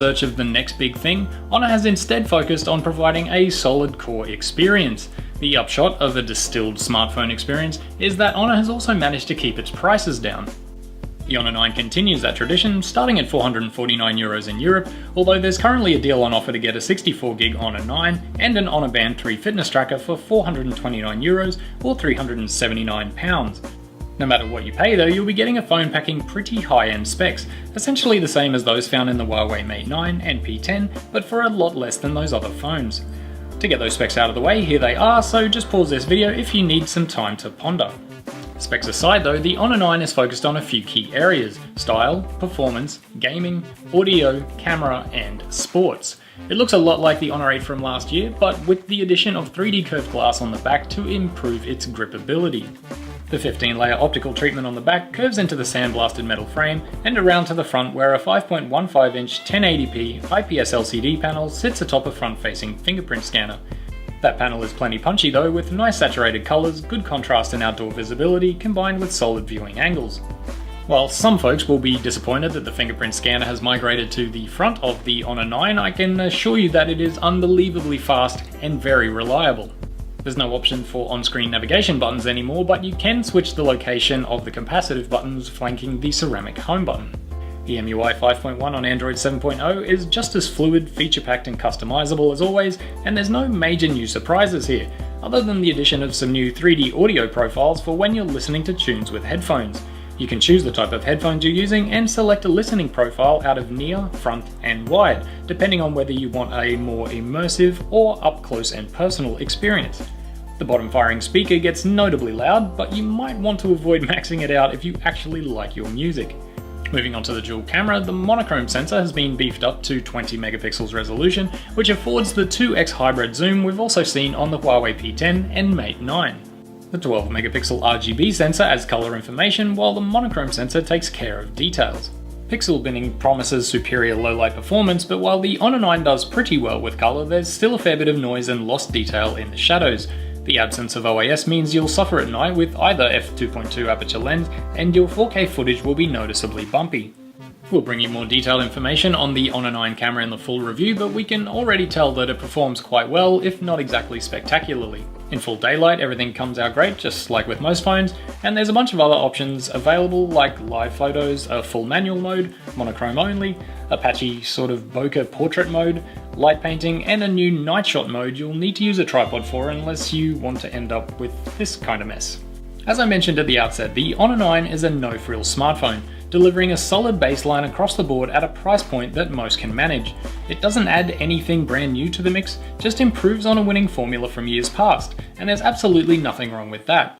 search of the next big thing, Honor has instead focused on providing a solid core experience. The upshot of a distilled smartphone experience is that Honor has also managed to keep its prices down. The Honor 9 continues that tradition, starting at €449 in Europe, although there's currently a deal on offer to get a 64GB Honor 9 and an Honor Band 3 fitness tracker for €429 or £379. No matter what you pay though, you'll be getting a phone packing pretty high-end specs, essentially the same as those found in the Huawei Mate 9 and P10, but for a lot less than those other phones. To get those specs out of the way, here they are, so just pause this video if you need some time to ponder. Specs aside though, the Honor 9 is focused on a few key areas: style, performance, gaming, audio, camera, and sports. It looks a lot like the Honor 8 from last year, but with the addition of 3D curved glass on the back to improve its gripability. The 15-layer optical treatment on the back curves into the sandblasted metal frame and around to the front, where a 5.15-inch 1080p IPS LCD panel sits atop a front-facing fingerprint scanner. That panel is plenty punchy though, with nice saturated colours, good contrast and outdoor visibility combined with solid viewing angles. While some folks will be disappointed that the fingerprint scanner has migrated to the front of the Honor 9, I can assure you that it is unbelievably fast and very reliable. There's no option for on-screen navigation buttons anymore, but you can switch the location of the capacitive buttons flanking the ceramic home button. EMUI 5.1 on Android 7.0 is just as fluid, feature-packed and customizable as always, and there's no major new surprises here, other than the addition of some new 3D audio profiles for when you're listening to tunes with headphones. You can choose the type of headphones you're using and select a listening profile out of near, front and wide, depending on whether you want a more immersive or up-close and personal experience. The bottom firing speaker gets notably loud, but you might want to avoid maxing it out if you actually like your music. Moving on to the dual camera, the monochrome sensor has been beefed up to 20 megapixels resolution, which affords the 2x hybrid zoom we've also seen on the Huawei P10 and Mate 9. The 12 megapixel RGB sensor adds color information, while the monochrome sensor takes care of details. Pixel binning promises superior low-light performance, but while the Honor 9 does pretty well with color, there's still a fair bit of noise and lost detail in the shadows. The absence of OIS means you'll suffer at night with either f2.2 aperture lens, and your 4K footage will be noticeably bumpy. We'll bring you more detailed information on the Honor 9 camera in the full review, but we can already tell that it performs quite well, if not exactly spectacularly. In full daylight, everything comes out great, just like with most phones, and there's a bunch of other options available like live photos, a full manual mode, monochrome only, Apache sort of bokeh portrait mode, light painting, and a new night shot mode you'll need to use a tripod for unless you want to end up with this kind of mess. As I mentioned at the outset, the Honor 9 is a no-frills smartphone, delivering a solid baseline across the board at a price point that most can manage. It doesn't add anything brand new to the mix, just improves on a winning formula from years past, and there's absolutely nothing wrong with that.